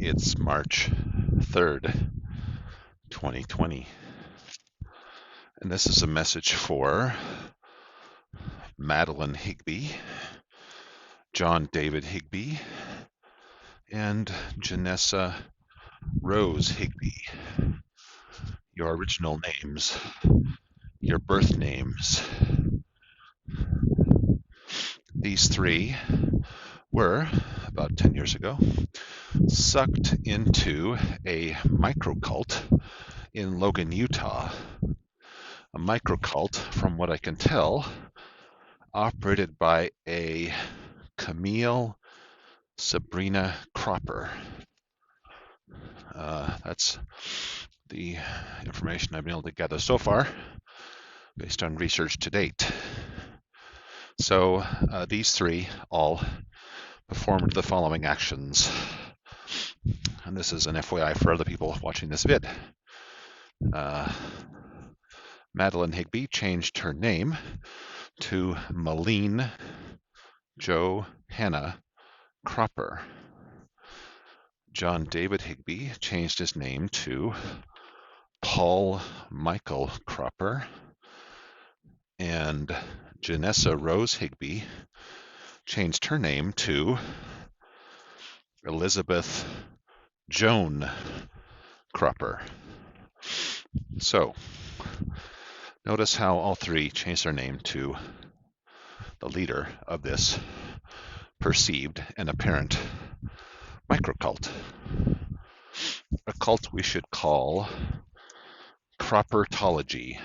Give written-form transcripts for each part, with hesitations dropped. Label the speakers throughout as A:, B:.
A: It's March 3rd, 2020, and this is a message for Madelyn Higbee, John David Higbee, and Janessa Rose Higbee. Your original names, your birth names. These three were, about 10 years ago, sucked into a microcult in Logan, Utah. A microcult, from what I can tell, operated by a Camille Sebrina Cropper. That's the information I've been able to gather so far based on research to date. So these three all performed the following actions. And this is an FYI for other people watching this vid. Madelyn Higbee changed her name to Maline Johanna Cropper. John David Higbee changed his name to Paul Michael Cropper, and Janessa Rose Higbee changed her name to Elisabeth Joan Cropper. So, notice how all three changed their name to the leader of this perceived and apparent microcult. A cult we should call Croppertology.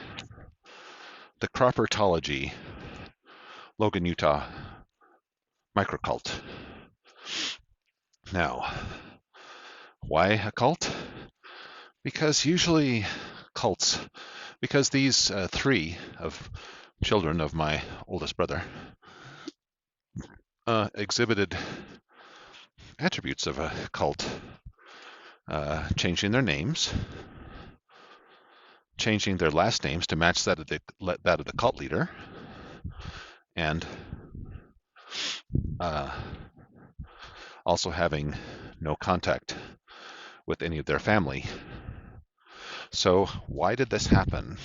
A: The Croppertology, Logan, Utah microcult. Now, why a cult? Because usually cults, because these three of children of my oldest brother exhibited attributes of a cult, changing their names, changing their last names to match that of the cult leader, and also having no contact with any of their family. So why did this happen?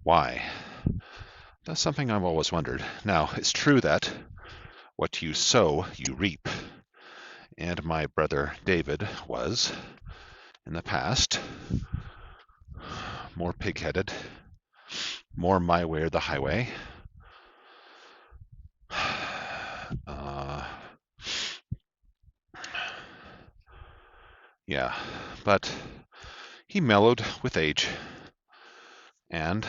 A: Why? That's something I've always wondered. Now, it's true that what you sow, you reap. And my brother David was, in the past, more pig-headed, more my way or the highway. Yeah, but he mellowed with age, and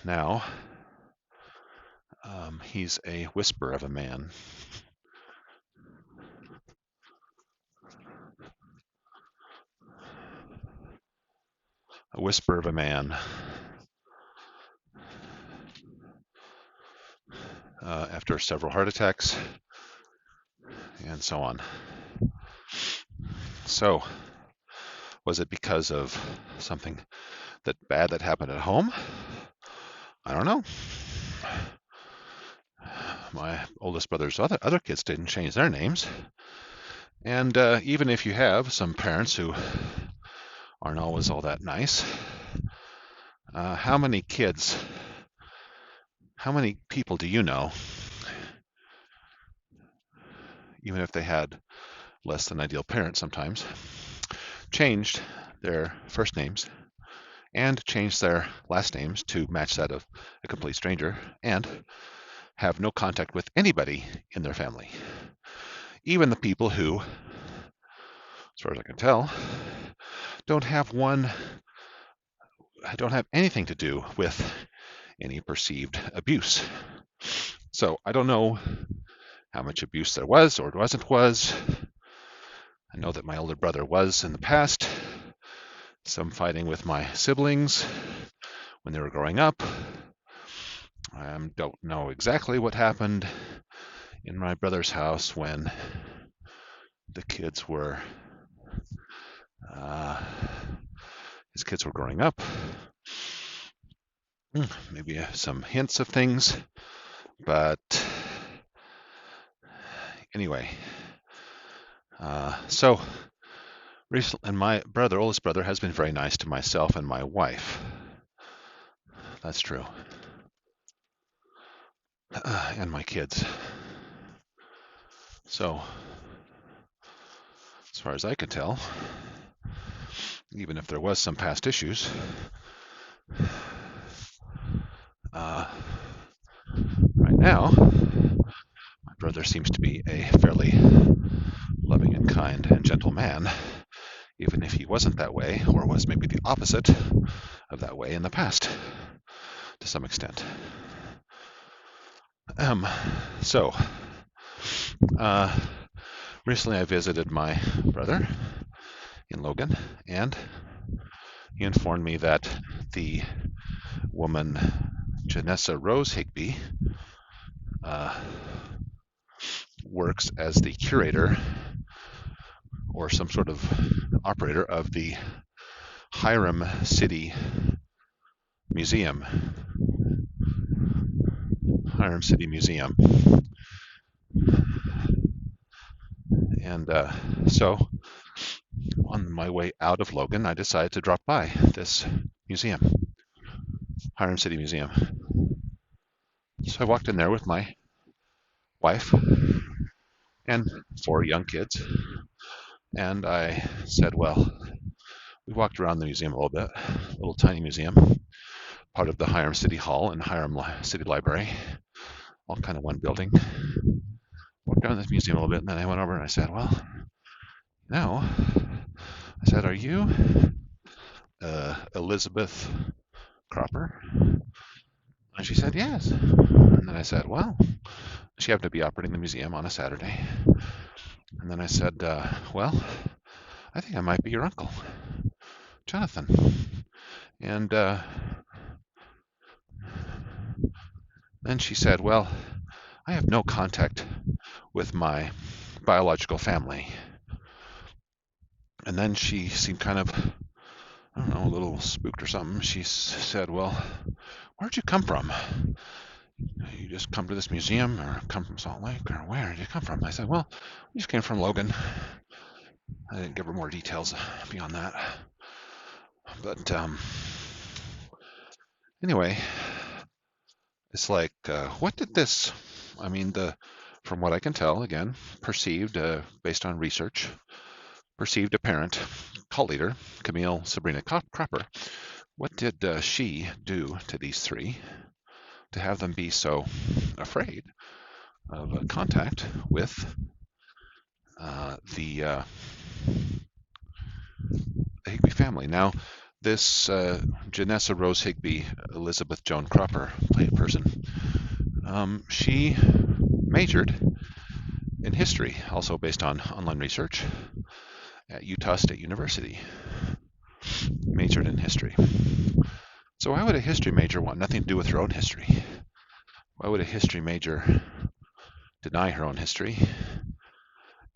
A: now he's a whisper of a man. A whisper of a man. After several heart attacks and so on. So, was it because of something bad that happened at home? I don't know. My oldest brother's other kids didn't change their names. And even if you have some parents who aren't always all that nice, how many people do you know, even if they had less than ideal parents sometimes, changed their first names and changed their last names to match that of a complete stranger and have no contact with anybody in their family? Even the people who, as far as I can tell, don't have anything to do with any perceived abuse. So I don't know how much abuse there was or was. I know that my older brother was in the past, some fighting with my siblings when they were growing up. I don't know exactly what happened in my brother's house when the kids were, his kids were growing up. Maybe some hints of things, but Anyway, so recently, and my oldest brother, has been very nice to myself and my wife. That's true. And my kids. So, as far as I could tell, even if there was some past issues, right now, my brother seems to be a fairly loving and kind and gentle man, even if he wasn't that way, or was maybe the opposite of that way in the past, to some extent. So, recently I visited my brother in Logan, and he informed me that the woman Janessa Rose Higbee works as the curator or some sort of operator of the Hiram City Museum. Hiram City Museum. And so on my way out of Logan, I decided to drop by this museum, Hiram City Museum. So I walked in there with my wife and 4 young kids. And I said, well, we walked around the museum a little bit, a little tiny museum, part of the Hiram City Hall and Hiram City Library, all kind of one building. Walked around this museum a little bit, and then I went over and I said, well, now, I said, are you Elisabeth Cropper? And she said, yes. And then I said, well, she happened to be operating the museum on a Saturday. And then I said, well, I think I might be your uncle, Jonathan. And then she said, well, I have no contact with my biological family. And then she seemed kind of, I don't know, a little spooked or something. She said, well, where'd you come from? You just come to this museum or come from Salt Lake, or where did you come from? I said, well, we just came from Logan. I didn't give her more details beyond that. But anyway, it's like, what did this, I mean, from what I can tell, again, perceived, based on research, perceived apparent cult leader, Camille Sebrina Cropper, what did she do to these 3 to have them be so afraid of contact with the Higbee family? Now, this Janessa Rose Higbee, Elisabeth Joan Cropper person, she majored in history, also based on online research, at Utah State University. Majored in history. So why would a history major want nothing to do with her own history? Why would a history major deny her own history?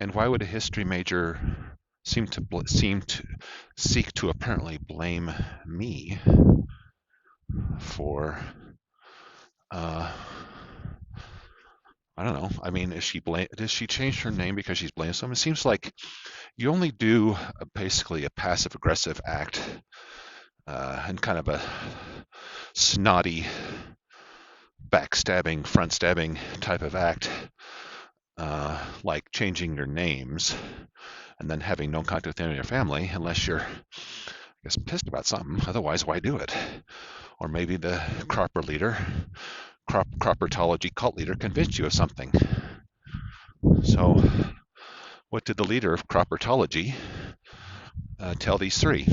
A: And why would a history major seem to seek to apparently blame me for I don't know. I mean, does she change her name because she's blamed someone? It seems like you only do basically a passive-aggressive act and kind of a snotty, backstabbing, front-stabbing type of act, like changing your names and then having no contact with any of your family, unless you're, I guess, pissed about something. Otherwise, why do it? Or maybe the Cropper leader, Croppertology cult leader, convinced you of something. So, what did the leader of Croppertology tell these 3?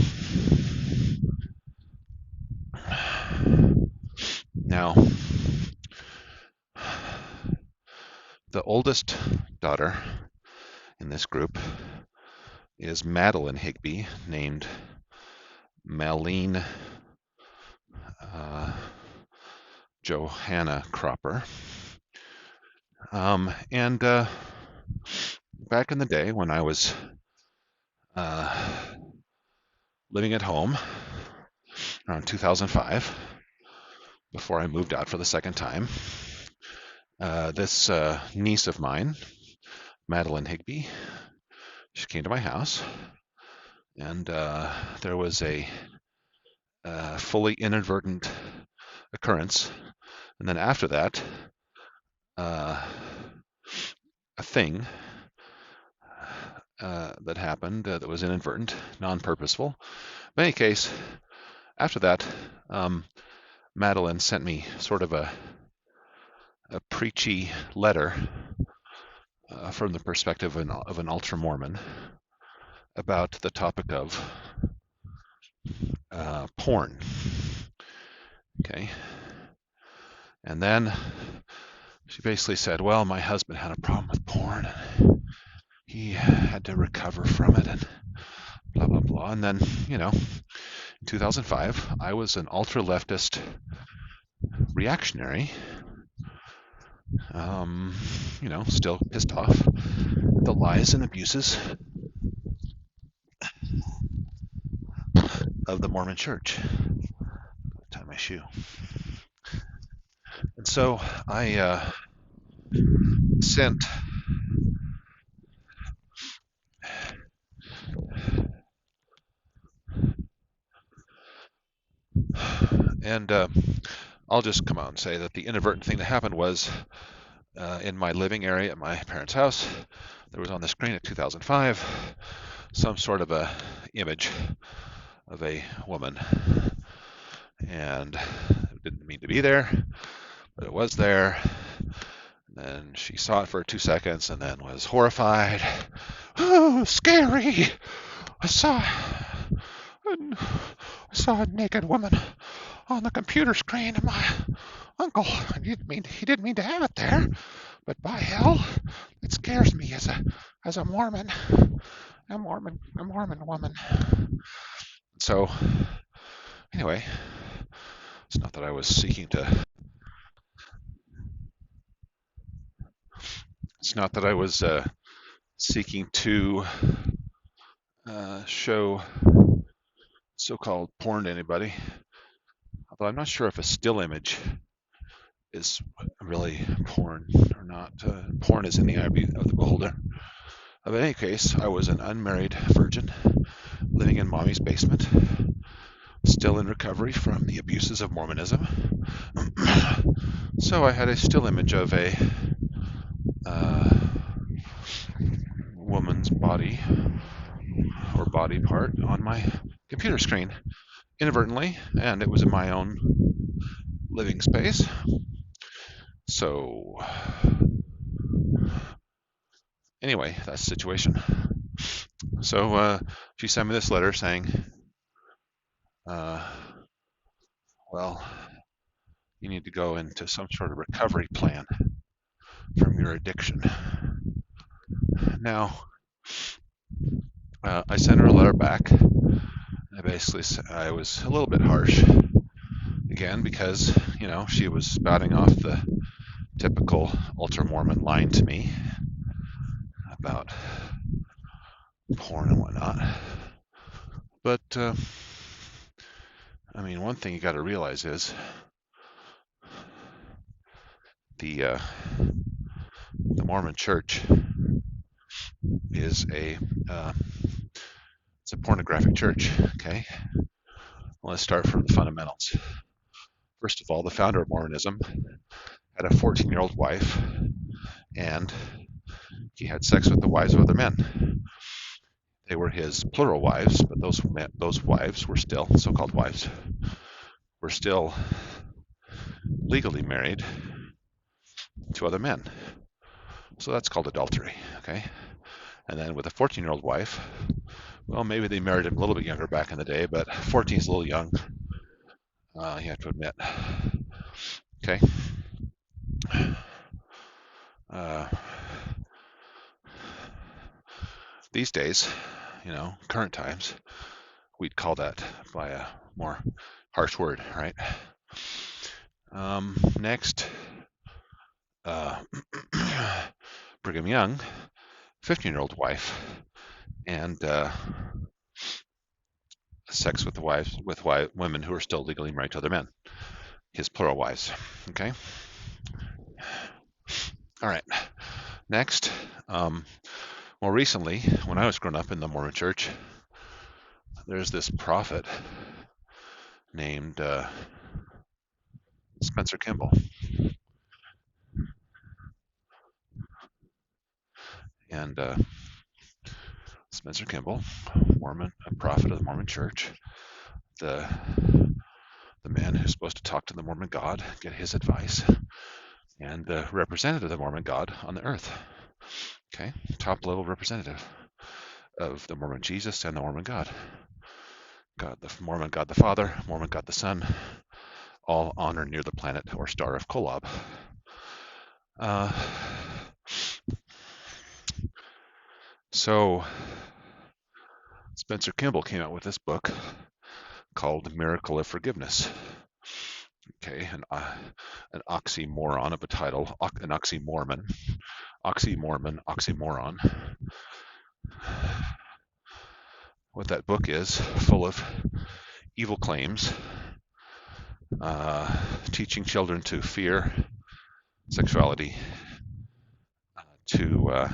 A: Now, the oldest daughter in this group is Madelyn Higbee, named Maline Johanna Cropper. And back in the day when I was living at home around 2005, before I moved out for the second time, this niece of mine Madelyn Higbee. She came to my house, and there was a fully inadvertent occurrence. And then after that, a thing that happened that was inadvertent, non-purposeful. In any case, after that, Madelyn sent me sort of a preachy letter from the perspective of an ultra-Mormon about the topic of porn. Okay. And then she basically said, well, my husband had a problem with porn, and he had to recover from it, and blah, blah, blah. And then, in 2005, I was an ultra-leftist reactionary, still pissed off at the lies and abuses of the Mormon Church. Tie my shoe. And so I sent and I'll just come out and say that the inadvertent thing that happened was in my living area at my parents' house, there was on the screen at 2005 some sort of a image of a woman, and it didn't mean to be there, but it was there. And then she saw it for 2 seconds and then was horrified. Oh, scary! I saw a naked woman on the computer screen, and my uncle, he didn't mean to have it there, but by hell, it scares me as a Mormon woman. So anyway, it's not that I was seeking to. It's not that I was seeking to show so-called porn to anybody. Although I'm not sure if a still image is really porn or not. Porn is in the eye of the beholder. But in any case, I was an unmarried virgin living in mommy's basement, still in recovery from the abuses of Mormonism. So I had a still image of a woman's body or body part on my computer screen inadvertently, and it was in my own living space. So anyway, that's the situation. So she sent me this letter saying, well, you need to go into some sort of recovery plan from your addiction. Now, I sent her a letter back. I was a little bit harsh again because, she was spouting off the typical ultra-Mormon line to me about porn and whatnot. But, one thing you got to realize is the Mormon Church is it's a pornographic church. Okay, well, let's start from the fundamentals. First of all, the founder of Mormonism had a 14-year-old wife, and he had sex with the wives of other men. They were his plural wives, but those wives were still, so-called wives, were still legally married to other men. So that's called adultery, okay? And then with a 14-year-old wife, well, maybe they married him a little bit younger back in the day, but 14 is a little young, you have to admit. Okay? These days, current times, we'd call that by a more harsh word, right? Next, Brigham Young, 15-year-old wife, and sex with women who are still legally married to other men, his plural wives. Okay. All right. Next, more recently, when I was growing up in the Mormon church, there's this prophet named Spencer Kimball. And Spencer Kimball, Mormon, a prophet of the Mormon church, the man who's supposed to talk to the Mormon God, get his advice, and the representative of the Mormon God on the earth. Okay, top level representative of the Mormon Jesus and the Mormon God. The Mormon God the Father, Mormon God the Son, all on or near the planet or star of Kolob. So Spencer Kimball came out with this book called Miracle of Forgiveness. Okay, an oxymoron of a title, an oxymoron. What that book is, full of evil claims, teaching children to fear sexuality, to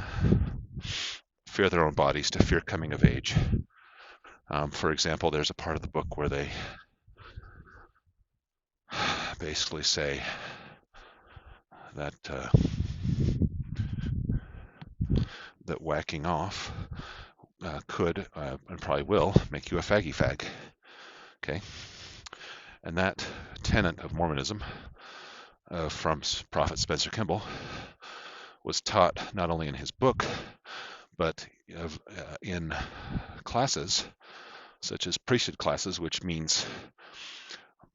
A: fear their own bodies, to fear coming of age. For example, there's a part of the book where they basically say that that whacking off could and probably will make you a faggy fag. Okay, and that tenet of Mormonism from Prophet Spencer Kimball was taught not only in his book, but in classes such as priesthood classes, which means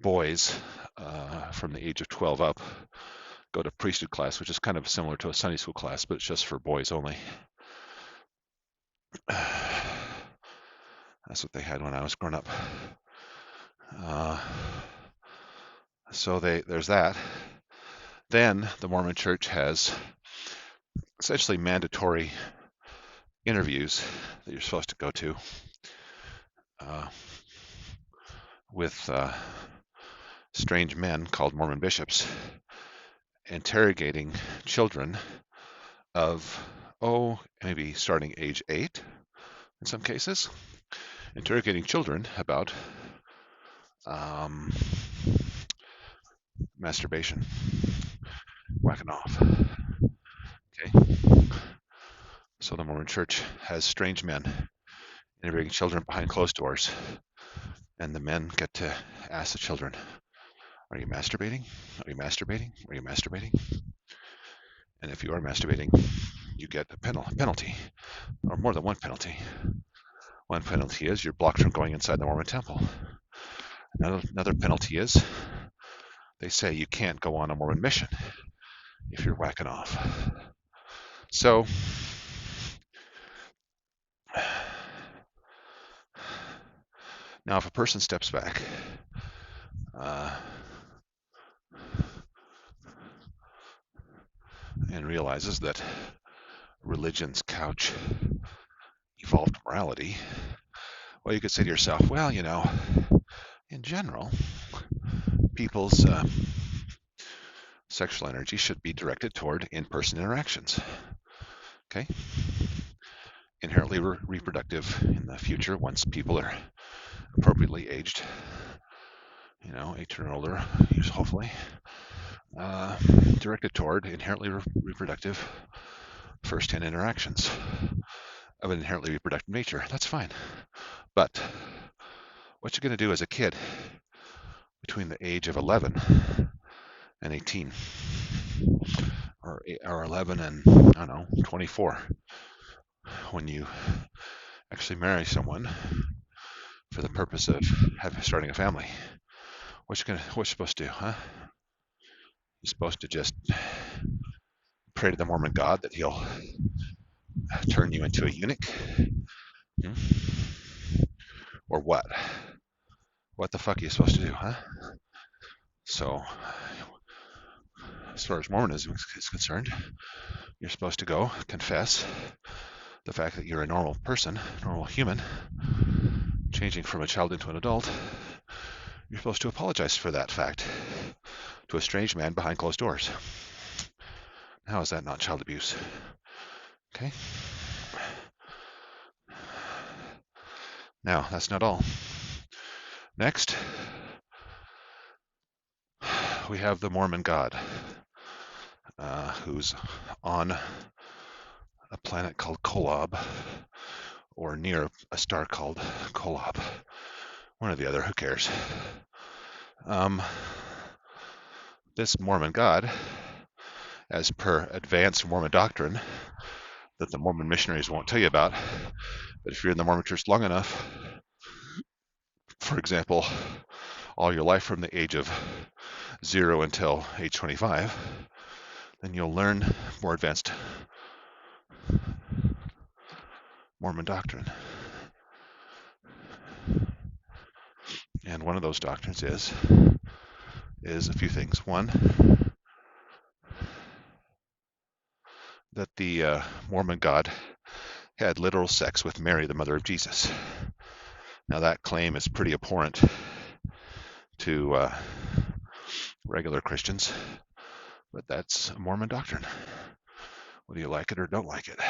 A: boys from the age of 12 up go to priesthood class, which is kind of similar to a Sunday school class, but it's just for boys only. That's what they had when I was growing up. So there's that. Then the Mormon Church has essentially mandatory interviews that you're supposed to go to with strange men called Mormon bishops, interrogating children of, maybe starting age 8 in some cases, interrogating children about masturbation, whacking off. Okay. So the Mormon Church has strange men interviewing children behind closed doors, and the men get to ask the children, "Are you masturbating? Are you masturbating? Are you masturbating?" And if you are masturbating, you get a penalty, or more than one penalty. One penalty is you're blocked from going inside the Mormon temple. Another penalty is they say you can't go on a Mormon mission if you're whacking off. So now if a person steps back and realizes that religion's couch evolved morality, well, you could say to yourself, well, in general, people's sexual energy should be directed toward in-person interactions. Okay? Inherently reproductive in the future once people are appropriately aged, 18 or older, hopefully, directed toward inherently reproductive first-hand interactions of an inherently reproductive nature. That's fine. But what you're going to do as a kid between the age of 11 and 18, or 11 and, 24, when you actually marry someone for the purpose of starting a family, what you supposed to do, huh? You're supposed to just pray to the Mormon God that he'll turn you into a eunuch? Or what? What the fuck are you supposed to do, huh? So, as far as Mormonism is concerned, you're supposed to go confess the fact that you're a normal person, normal human, changing from a child into an adult. You're supposed to apologize for that fact to a strange man behind closed doors. How is that not child abuse? Okay. Now, that's not all. Next, we have the Mormon God, who's on a planet called Kolob, or near a star called Kolob. One or the other, who cares? This Mormon God, as per advanced Mormon doctrine that the Mormon missionaries won't tell you about, but if you're in the Mormon church long enough, for example, all your life from the age of 0 until age 25, then you'll learn more advanced Mormon doctrine. And one of those doctrines is a few things. One, that the Mormon God had literal sex with Mary, the mother of Jesus. Now that claim is pretty abhorrent to regular Christians, but that's a Mormon doctrine. Whether you like it or don't like it,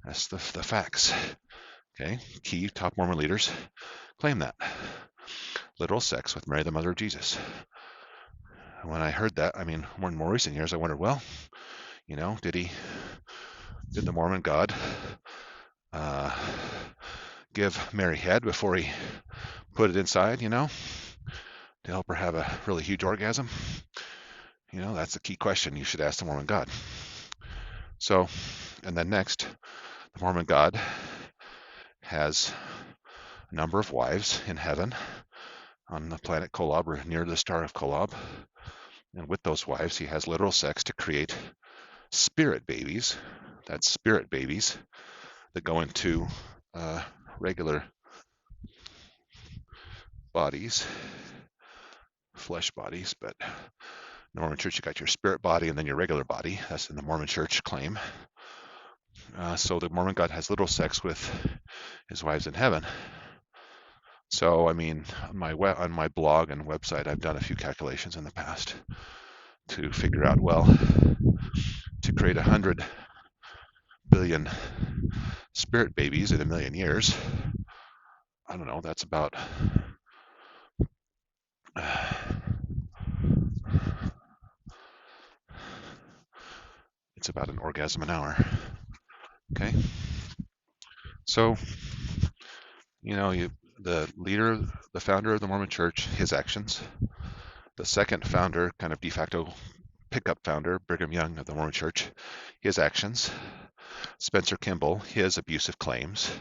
A: that's the facts. Okay, key top Mormon leaders claim that literal sex with Mary, the mother of Jesus. When I heard that, I mean, in more recent years, I wondered, well, did the Mormon God give Mary head before he put it inside, to help her have a really huge orgasm? That's a key question you should ask the Mormon God. So, and then next, the Mormon God has a number of wives in heaven on the planet Kolob, or near the star of Kolob. And with those wives, he has literal sex to create spirit babies. That's spirit babies that go into regular bodies, flesh bodies, but in the Mormon church, you got your spirit body and then your regular body. That's in the Mormon church claim. So the Mormon God has literal sex with his wives in heaven. So, I mean, on my blog and website, I've done a few calculations in the past to figure out, well, to create 100 billion spirit babies in a million years, I don't know, that's about it's about an orgasm an hour. Okay, so the leader, the founder of the Mormon Church, his actions. The second founder, kind of de facto pickup founder, Brigham Young of the Mormon Church, his actions. Spencer Kimball, his abusive claims.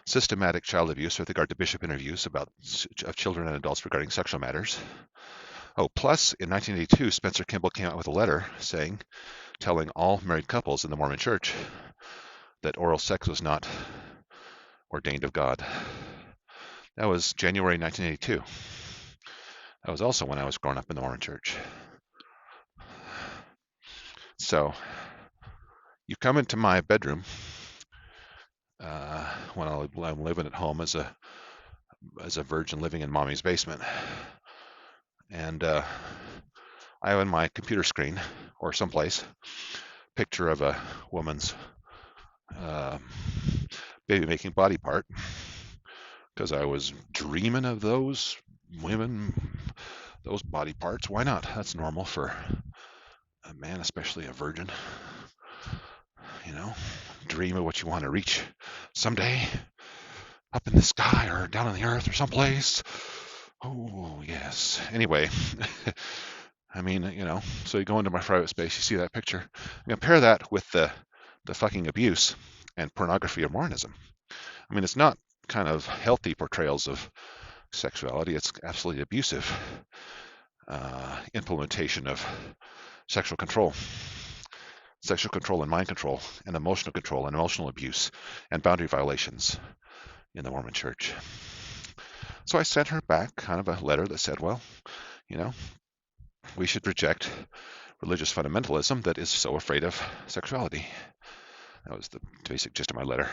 A: Systematic child abuse with regard to bishop interviews of children and adults regarding sexual matters. Oh, plus in 1982, Spencer Kimball came out with a letter telling all married couples in the Mormon Church that oral sex was not ordained of God. That was January 1982. That was also when I was growing up in the Mormon Church. So, you come into my bedroom when I'm living at home as a virgin living in mommy's basement, and I have on my computer screen or someplace picture of a woman's baby-making body part, because I was dreaming of those women, those body parts. Why not? That's normal for a man, especially a virgin. Dream of what you want to reach someday, up in the sky or down on the earth or someplace. Oh, yes. Anyway, I mean, so you go into my private space, you see that picture. Compare that with the fucking abuse and pornography of Mormonism. I mean, it's not kind of healthy portrayals of sexuality. It's absolutely abusive implementation of sexual control and mind control and emotional abuse and boundary violations in the Mormon Church. So I sent her back kind of a letter that said, well, we should reject religious fundamentalism that is so afraid of sexuality. That was the basic gist of my letter.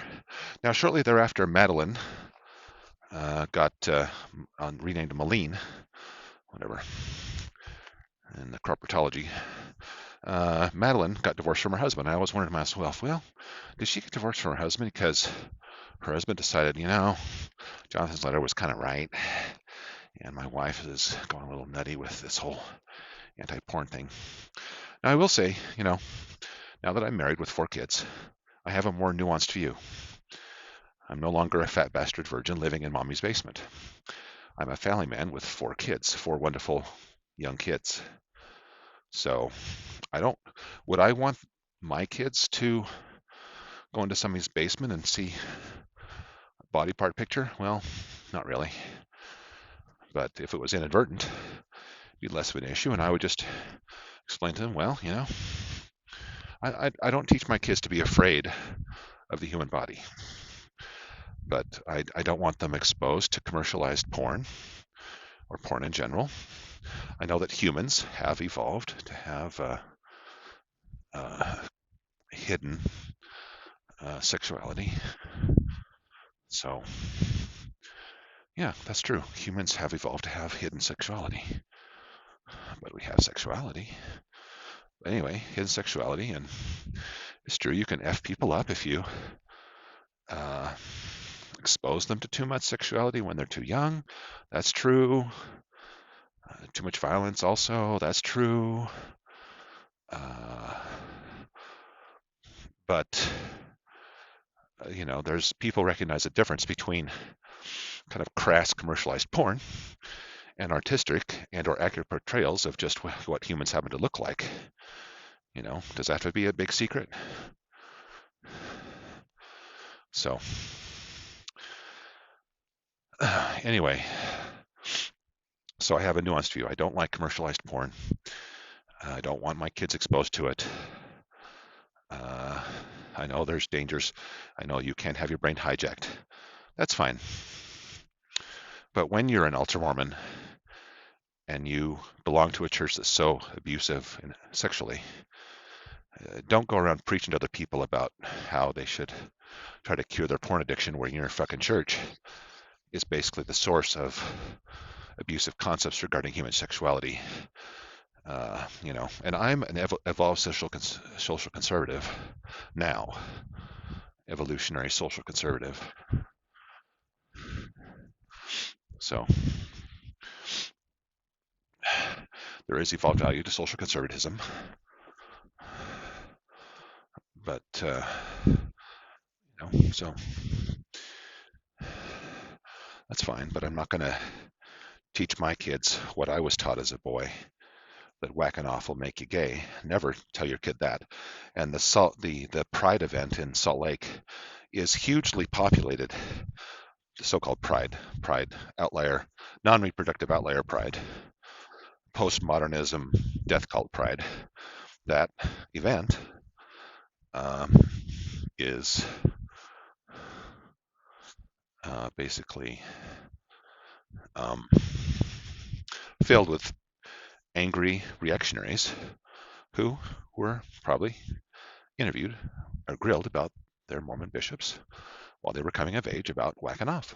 A: Now, shortly thereafter, Madelyn got renamed Maline, whatever, in the Croppertology. Madeline got divorced from her husband. I always wondered to myself, well, did she get divorced from her husband because her husband decided, Jonathan's letter was kind of right, and my wife is going a little nutty with this whole anti-porn thing. Now, I will say, now that I'm married with 4 kids, I have a more nuanced view. I'm no longer a fat bastard virgin living in mommy's basement. I'm a family man with 4 kids, 4 wonderful young kids. So would I want my kids to go into somebody's basement and see a body part picture? Well, not really. But if it was inadvertent, it'd be less of an issue, and I would just explain to them, well, I don't teach my kids to be afraid of the human body, but I don't want them exposed to commercialized porn or porn in general. I know that humans have evolved to have hidden sexuality. So, yeah, that's true. Humans have evolved to have hidden sexuality, but we have sexuality. Anyway, hidden sexuality, and it's true you can F people up if you expose them to too much sexuality when they're too young. That's true. Too much violence also, that's true. But there's people recognize a difference between kind of crass commercialized porn and artistic and or accurate portrayals of just what humans happen to look like. Does that have to be a big secret? So anyway, so I have a nuanced view. I don't like commercialized porn. I don't want my kids exposed to it. I know there's dangers. I know you can't have your brain hijacked. That's fine. But when you're an ultra-Mormon and you belong to a church that's so abusive and sexually, don't go around preaching to other people about how they should try to cure their porn addiction where your fucking church is basically the source of abusive concepts regarding human sexuality. And I'm an evolved social conservative now, evolutionary social conservative. So there is evolved value to social conservatism, but so that's fine. But I'm not going to teach my kids what I was taught as a boy, that whacking off will make you gay. Never tell your kid that. And the Pride event in Salt Lake is hugely populated. The so-called Pride outlier, non-reproductive outlier Pride, postmodernism, death cult Pride. That event is basically filled with angry reactionaries who were probably interviewed or grilled about their Mormon bishops while they were coming of age about whacking off.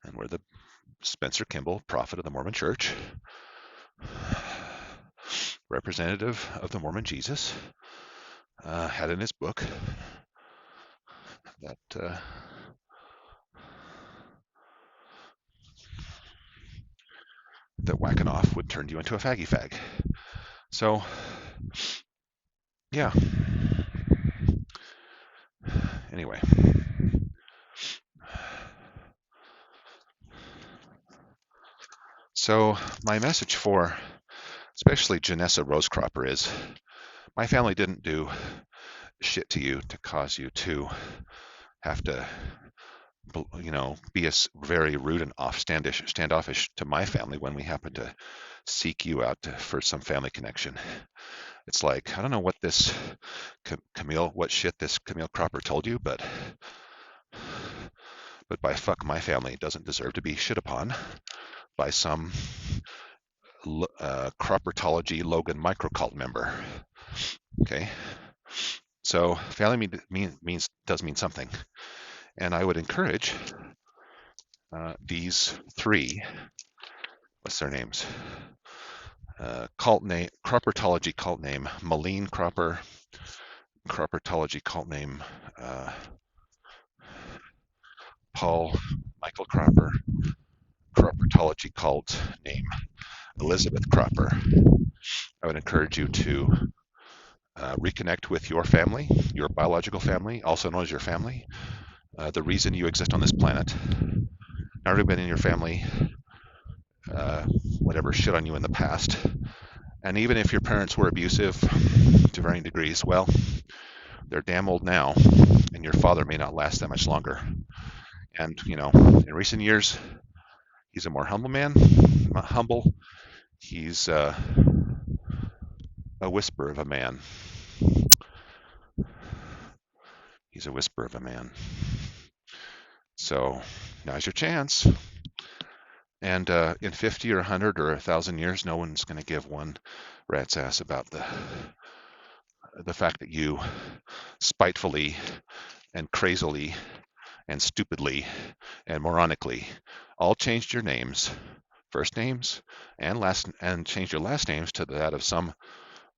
A: And where the Spencer Kimball, prophet of the Mormon Church, representative of the Mormon Jesus, had in his book that that whacking off would turn you into a faggy fag. So, yeah. Anyway. So, my message for especially Janessa Rose Cropper is, my family didn't do shit to you to cause you to have to, be very rude and standoffish to my family when we happen to seek you out for some family connection. It's like, I don't know what this what shit this Camille Cropper told you, but by fuck, my family doesn't deserve to be shit upon by some Croppertology Logan microcult member. Okay, so family does mean something, and I would encourage these 3. What's their names? Cult name, Croppertology cult name, Maline Cropper. Croppertology cult name, uh, Paul Michael Cropper. Croppertology cult name, Elisabeth Cropper. I would encourage you to reconnect with your family, your biological family, also known as your family, the reason you exist on this planet. Not everybody in your family, uh, whatever, shit on you in the past. And even if your parents were abusive to varying degrees, well, they're damn old now, and your father may not last that much longer. And, in recent years, he's a more humble man, not humble. He's a whisper of a man. He's a whisper of a man. So now's your chance. And in 50 or 100 or 1,000 years, no one's going to give one rat's ass about the fact that you spitefully and crazily and stupidly and moronically all changed your names, first names and changed your last names to that of some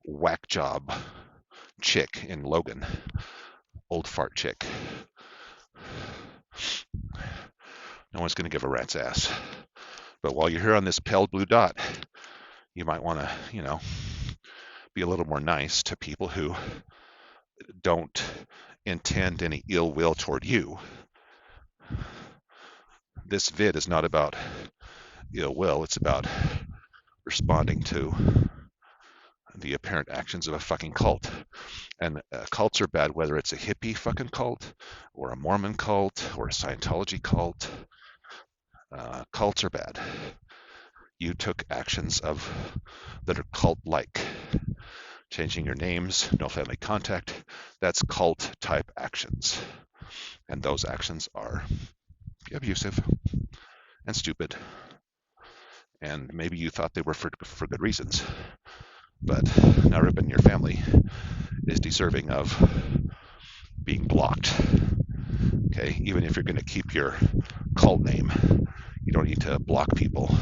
A: whack job chick in Logan, old fart chick. No one's going to give a rat's ass. But while you're here on this pale blue dot, you might want to, be a little more nice to people who don't intend any ill will toward you. This vid is not about ill will, it's about responding to the apparent actions of a fucking cult. And cults are bad, whether it's a hippie fucking cult, or a Mormon cult, or a Scientology cult. Cults are bad. You took actions that are cult-like. Changing your names, no family contact, that's cult-type actions. And those actions are abusive and stupid. And maybe you thought they were for good reasons. But now everybody in your family is deserving of being blocked. Okay, even if you're going to keep your cult name, you don't need to block people.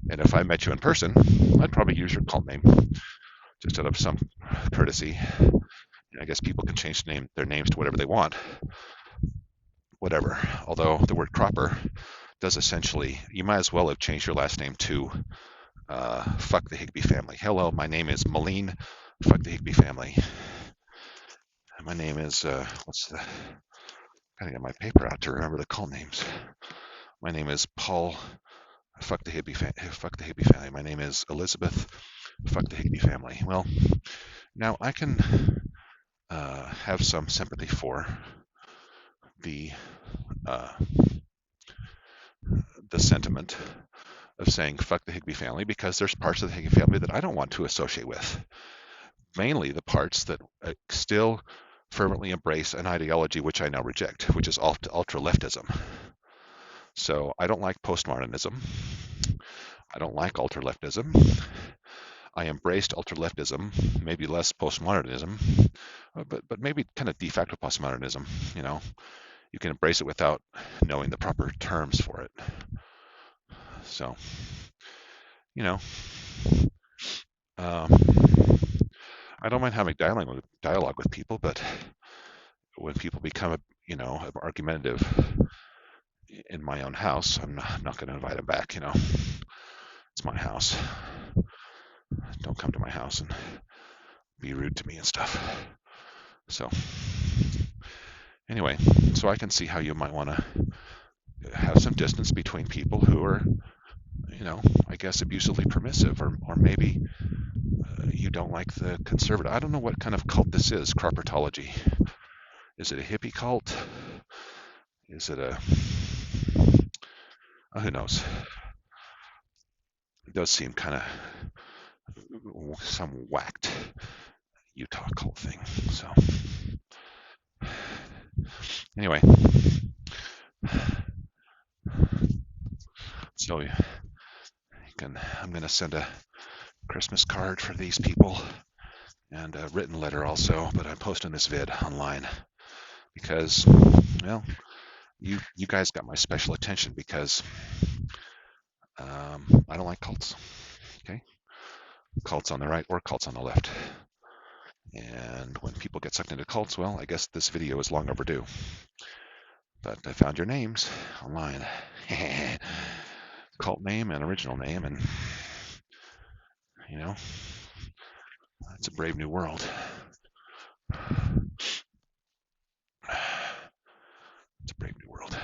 A: And if I met you in person, I'd probably use your cult name just out of some courtesy. I guess people can change their names to whatever they want. Whatever. Although the word Cropper does essentially, you might as well have changed your last name to fuck the Higbee family. Hello, my name is Maline. Fuck the Higbee family. My name is gotta get my paper out to remember the call names. My name is Paul. Fuck the Higbee family. My name is Elisabeth. Fuck the Higbee family. Well, now I can have some sympathy for the sentiment of saying fuck the Higbee family, because there's parts of the Higbee family that I don't want to associate with. Mainly the parts that still fervently embrace an ideology which I now reject, which is ultra-leftism. So I don't like postmodernism. I don't like ultra-leftism. I embraced ultra-leftism, maybe less postmodernism, but maybe kind of de facto postmodernism. You can embrace it without knowing the proper terms for it. So, I don't mind having dialogue with people, but when people become, argumentative in my own house, I'm not going to invite them back. It's my house. Don't come to my house and be rude to me and stuff. So, anyway, so I can see how you might want to have some distance between people who are, I guess abusively permissive, or maybe you don't like the conservative. I don't know what kind of cult this is, Croppertology. Is it a hippie cult? Is it who knows? It does seem kind of some whacked Utah cult thing. So, anyway, so I'm going to send a Christmas card for these people and a written letter also, but I'm posting this vid online because, well, you guys got my special attention because I don't like cults. Okay, cults on the right or cults on the left. And when people get sucked into cults, well, I guess this video is long overdue. But I found your names online. Cult name and original name, and you know, it's a brave new world. It's a brave new world.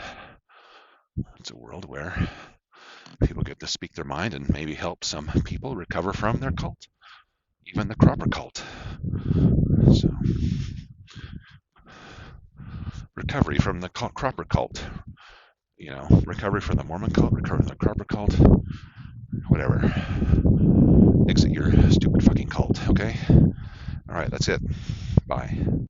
A: It's a world where people get to speak their mind and maybe help some people recover from their cult, even the Cropper cult. So, recovery from the Cropper cult. You know, recovery from the Mormon cult, recovery from the Cropper cult, whatever. Exit your stupid fucking cult, okay? All right, that's it. Bye.